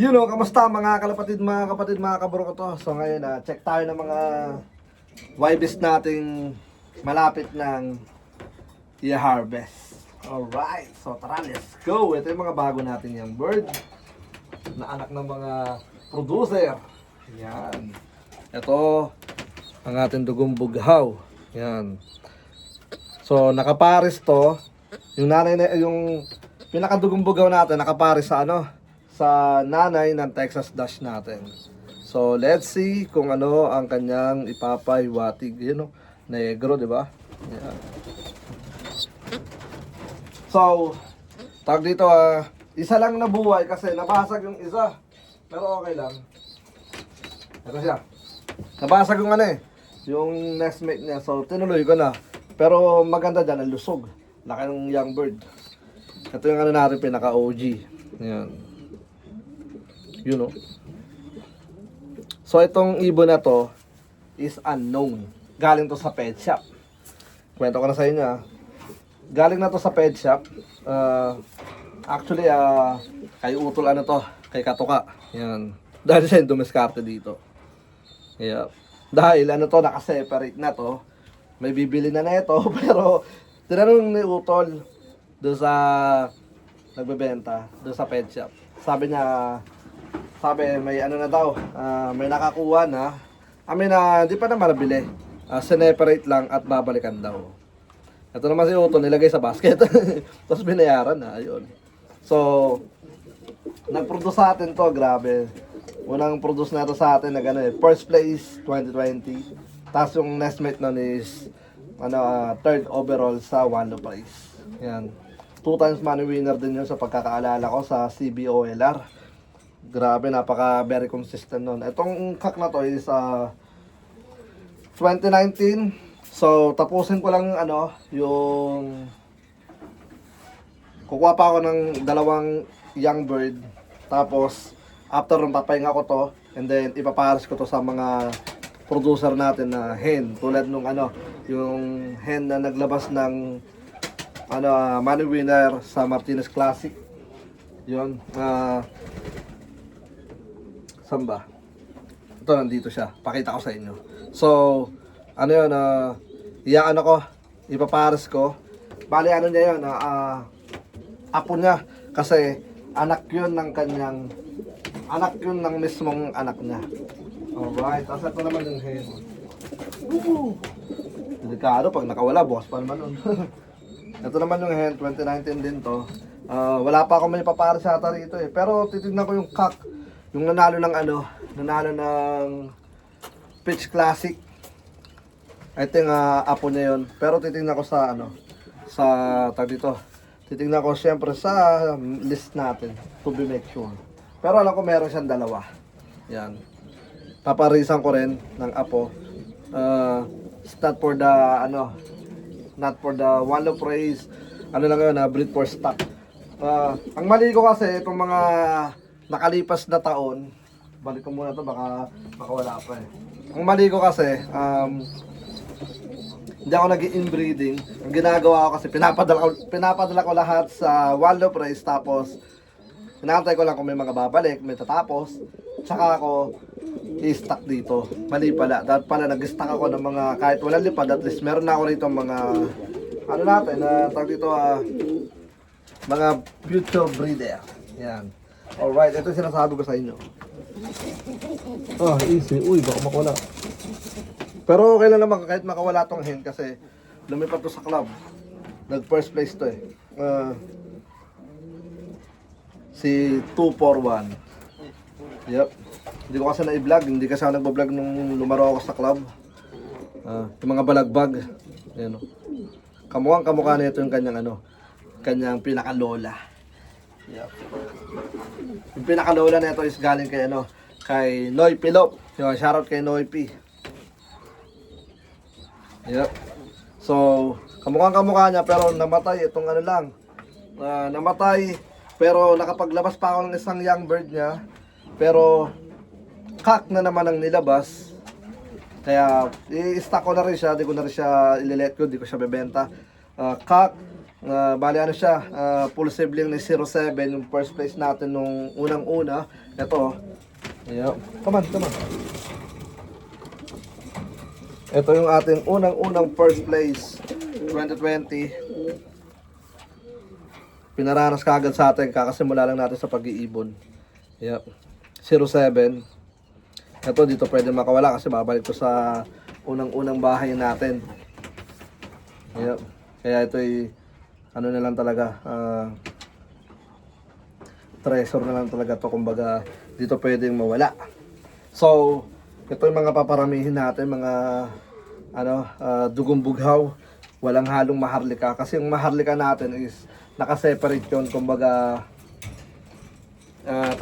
Kamusta mga kalapatid, mga kapatid, mga kabro ko to. So ngayon, check tayo ng mga YBs nating malapit ng i-harvest. Alright, so tara, let's go. Ito yung mga bago natin yung bird na anak ng mga producer. Yan. Ito, ang ating dugong bughaw. Yan. So nakapares to. Yung nanay na, yung pinakadugong bughaw natin, nakapares sa sa nanay ng Texas Dash natin. So, let's see kung ano ang kanyang ipapaywatig. Negro, di ba? Yan. So, tawag dito, isa lang nabuhay kasi nabasag yung isa. Pero okay lang. Ito siya. Nabasag yung yung nestmate niya. So, tinuloy ko na. Pero maganda dyan, ang lusog. Laki ng young bird. Ito yung natin, pinaka-OG. Yan. So itong ibon na to is unknown. Galing to sa pet shop. Kwento ko na sa inyo. Galing na to sa pet shop. Actually, kay Utol to, kay Katuka. Yan. Dahil siya yung dumiskarte dito. Yeah. Dahil to, nakaseparate na to. May bibili na ito. Pero tinanong ni Utol doon sa nagbebenta, doon sa pet shop. Sabi may na daw, may nakakuha na. Di pa naman nabili. Sineparate lang at babalikan daw. Ito naman si Utol, nilagay sa basket. Tapos binayaran na, ayun. So, nag-produce sa atin to, grabe. Unang produce na ito sa atin, first place, 2020. Tapos yung nestmate nun is, third overall sa Wando Prize. Yan. 2 times money winner din yun sa pagkakaalala ko sa CBOLR. Grabe, very consistent nun. Itong kak na to is 2019. So, tapusin ko lang yung kukuha pa ako ng dalawang young bird. Tapos, after nun, papahinga ko to. And then, ipapares ko to sa mga producer natin na hen. Tulad nung yung hen na naglabas ng money winner sa Martinez Classic. Yun. Saan ba? Ito, nandito siya. Pakita ko sa inyo. So, ipapares ko. Bali, niya yun, apo niya. Kasi, anak yun ng mismong anak niya. Alright, tapos ito naman yung hen. Woo! Delikado, pag nakawala, bukas pa naman nun. Ito naman yung hen, 2019 din to. Wala pa ako may papares ata rito eh. Pero, titignan ko yung kak. Yung nanalo ng Pitch Classic. I think apo niya yun. Pero titingnan ko sa titingnan ko siyempre sa list natin to be make sure. Pero alam ko meron siyang dalawa. Yan. Paparisan ko rin ng apo. Not for the one of praise. Breed for stock. Ang mali ko kasi itong mga nakalipas na taon, balik ko muna to, baka wala pa eh. Ang mali ko kasi, hindi ako nag-inbreeding. Ang ginagawa ko kasi, pinapadala ko lahat sa Waldo Price, tapos inaantay ko lang kung may mga babalik, may tatapos, tsaka ako i-stock dito. Mali pala. Dahil pala nag-stock ako ng mga, kahit walang lipad, at least meron na ako rito mga, mga future breeder. Yan. Alright, ito yung sinasabi ko sa inyo. Easy. Uy, baka makawala. Pero okay lang naman kahit makawala tong hen kasi lumipat to sa club. Nag-first place to eh. Si 241. Yep. Hindi ko kasi na-i-vlog. Hindi kasi ako nagbablog nung lumaro ako sa club. Yung mga balagbag. Ayan o. Kamukha na ito yung kanyang pinakalola. Yep. Yung pinakalola na ito is galing kay Noy Pilop. Shoutout kay Noy P. Yep. So, kamukha niya pero namatay itong namatay pero nakapaglabas pa ako ng isang young bird niya. Pero kak na naman ang nilabas. Kaya i-stock ko na rin siya, di ko na rin siya ililet ko, di ko siya bebenta. Kak Bali ano siya, full sibling ni 07, yung first place natin nung unang-una. Ito, yeah. Come on. Ito yung ating unang-unang first place, 2020. Pinaranas kagad sa atin, kakasimula lang natin sa pag-iibon. Yep. 07. Ito, dito pwede makawala kasi babalik to sa unang-unang bahay natin. Yep. Kaya ito ay ano na lang talaga, treasure na lang talaga to, kumbaga dito pwedeng mawala. So ito yung mga paparamihin natin, mga dugong bughaw, walang halong maharlika, kasi yung maharlika natin is nakaseparate yun, kumbaga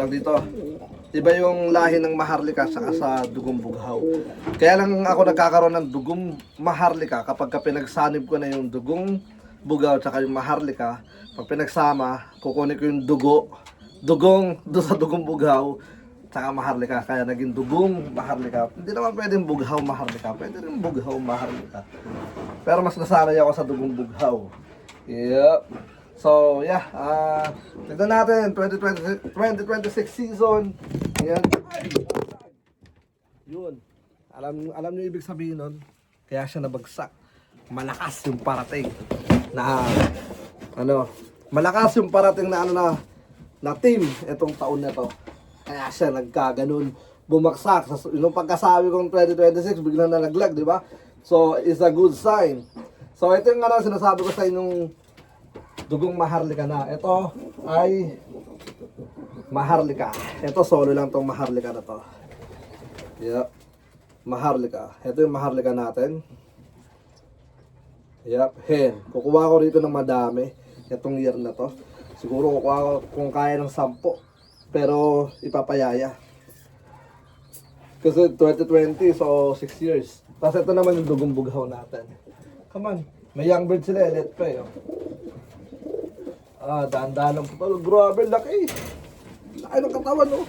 tawag dito, iba yung lahi ng maharlika saka sa dugong bughaw. Kaya lang ako nagkakaroon ng dugong maharlika kapag pinagsanib ko na yung dugong bugaw tsaka yung maharlika. Pag pinagsama, kukunin ko yung dugong do sa dugong bugaw tsaka maharlika, kaya naging dugong maharlika. Hindi naman pwedeng bughaw maharlika, pwede rin bughaw maharlika, pero mas nasanay ako sa dugong bughaw. Yep. So yeah, tignan natin 2026 season. Ayan. Yun, alam niyo ibig sabihin nun, kaya siya nabagsak. Malakas yung parating na malakas yung parating na team itong taon na to. Kaya siya nagkaganon, bumagsak. Yung pagkasabi kong 2026 biglang nalaglag, di ba? So it's a good sign. So ito yung sinasabi ko sa inyong dugong maharlika na. Ito ay maharlika. Ito solo lang tong maharlika na to. Yep. Maharlika. Ito yung maharlika natin. Yep, hen. Kukuha ko rito ng madami itong year na to. Siguro kukuha ko kung kaya ng 10. Pero ipapayaya. Kasi 2020, so 6 years. Tapos ito naman yung dugong bughaw natin. Come on. May young bird sila, let pa eh. Daan-daan lang po. Grabe, laki. Laki ng katawan, oh.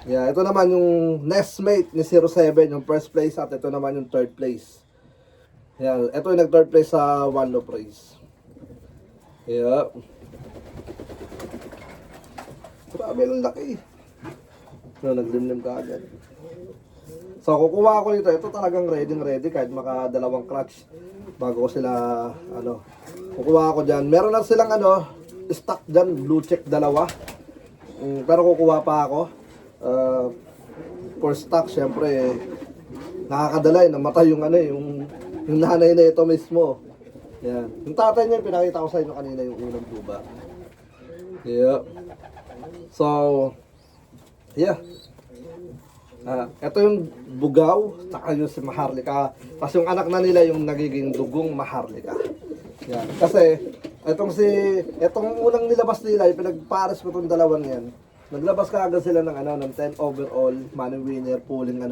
Yeah, ito naman yung nestmate ni 07, yung first place, at ito naman yung third place. Yan, ito yung nag-third place sa One Low Praise. Yep. Grabe lang laki. Naglimlim ka agad. So, kukuha ko nito. Ito talagang ready kahit maka-2 clutch bago ko sila, kukuha ko dyan. Meron na silang, stock dyan, blue check 2. Pero kukuha pa ako. For stock, syempre, nakakadala namatay yung yung nanay na ito mismo. Yan. Yung tatay niya, pinakita ko sa inyo kanina yung unang tuba. Yeah. So, yeah. Ito yung bugaw, saka yung si maharlika. Kasi yung anak na nila yung nagiging dugong maharlika. Yan. Kasi, itong unang nilabas nila, yung pinagpares ko itong dalawang yan. Naglabas ka agad sila ng 10 overall, money winner, pooling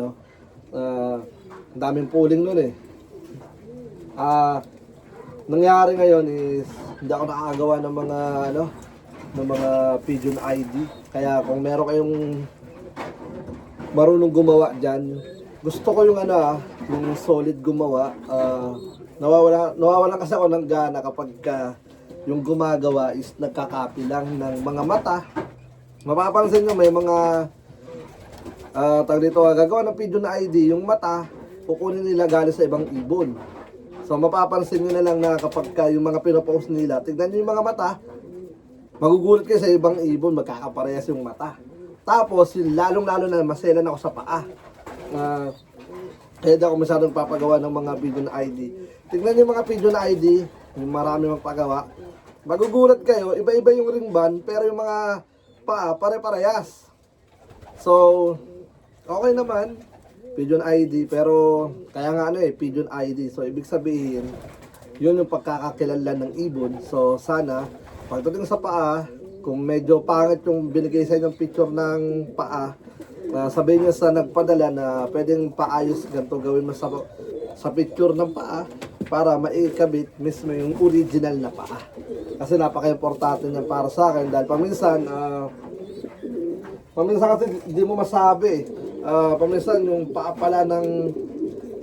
daming pooling nun eh. Nangyari ngayon is hindi ako nakakagawa ng mga pigeon ID. Kaya kung meron kayong marunong gumawa diyan, gusto ko yung yung solid gumawa. Nawawalan kasi ako ng gana kapag yung gumagawa is nagkakopy lang ng mga mata. Mapapansin nyo may mga gagawa ng pigeon ID, yung mata kukunin nila galing sa ibang ibon. So mapapansin nyo na lang na kapag yung mga pinopost nila, tignan nyo yung mga mata, magugulat kayo sa ibang ibon, magkakaparehas yung mata. Tapos, lalong-lalo na maselan ako sa paa. Kaya di ako masyadong papagawa ng mga pigeon ID. Tignan nyo yung mga pigeon ID, yung marami magpagawa. Magugulat kayo, iba-iba yung ring band, pero yung mga paa, pare-parehas. So, okay naman. Pigeon ID, pero kaya nga pigeon ID. So ibig sabihin, yun yung pagkakakilala ng ibon. So sana, pagdating sa paa, kung medyo pangit yung binigay sa inyong picture ng paa, sabihin nyo sa nagpadala na pwedeng paayos ganito gawin mo sa picture ng paa para maikabit mismo yung original na paa. Kasi napaka-importante niyan para sa akin dahil paminsan kasi hindi mo masabi. Paminsan yung paa pala ng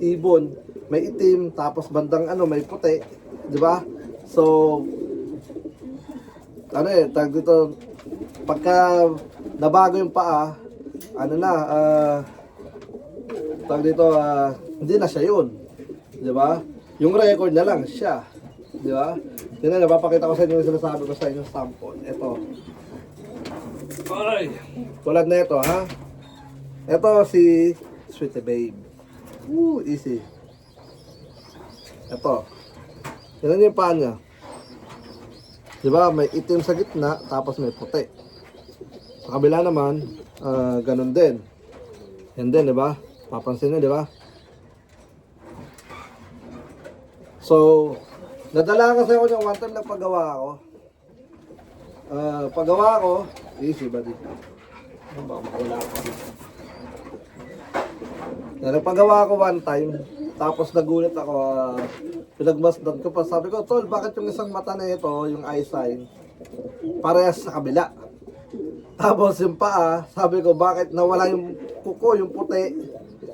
ibon may itim tapos bandang may puti. Di ba? So, ano eh, tag dito, pagka nabago yung paa, ano na, tag dito, hindi na siya yun. Di ba? Yung record na lang siya. Di ba? Tingnan, napapakita ko sa inyo yung sinasabi ko sa inyo sample. Ito. Ay! Tulad na ito, ha? Ito si Sweetie Babe. Easy. Ito. Tingnan niyo yung paa niya. Di ba? May itim sa gitna, tapos may puti. Sa kabila naman, ganun din. Yan din, di ba? Papansin niyo, di ba? So, nadala kasi ako yung one time na paggawa ako. Paggawa ko, easy ba dito? Baka makawala ako. Nagpagawa ako one time, tapos nagulat ako, pinagmasdan ko pa, sabi ko, tol, bakit yung isang mata na ito, yung eye sign, parehas sa kabila? Tapos yung paa, sabi ko, bakit nawala yung kuko, yung puti,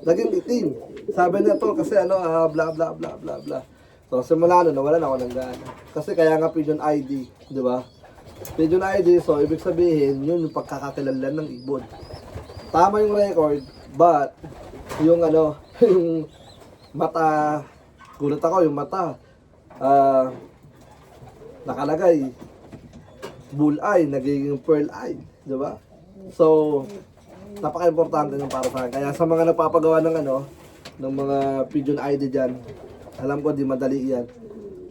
naging itim. Sabi niya, tol, kasi ano, bla bla bla bla bla. So, simula nun, nawalan ako ng gana. Kasi kaya nga Pigeon ID, di ba? Pigeon ID, so ibig sabihin, yun yung pagkakakilanlan ng ibon. Tama yung record, but, yung ano, yung mata, gulat ako, yung mata, nakalagay, bull eye, nagiging pearl eye, di ba? So, napaka-importante ng para sa akin. Kaya sa mga nagpapagawa ng ano, ng mga Pigeon ID dyan, alam ko di madali yan.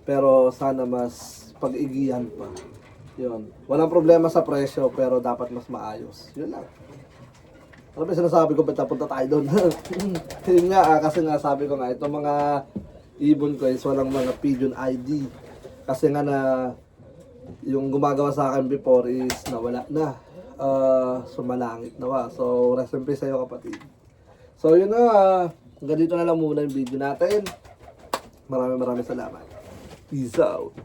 Pero sana mas pag-igihan pa. Yun. Walang problema sa presyo, pero dapat mas maayos. Yun lang. Ano ba sinasabi ko, ba't napunta tayo doon? Yun nga, kasi nga sabi ko nga, itong mga ibon ko is walang mga Pigeon ID. Kasi nga na, yung gumagawa sa akin before is nawala na. Sumalangit nawa. So, rest in peace sa'yo, kapatid. So, yun na. Hanggang dito na lang muna yung video natin. Maraming salamat. Peace out.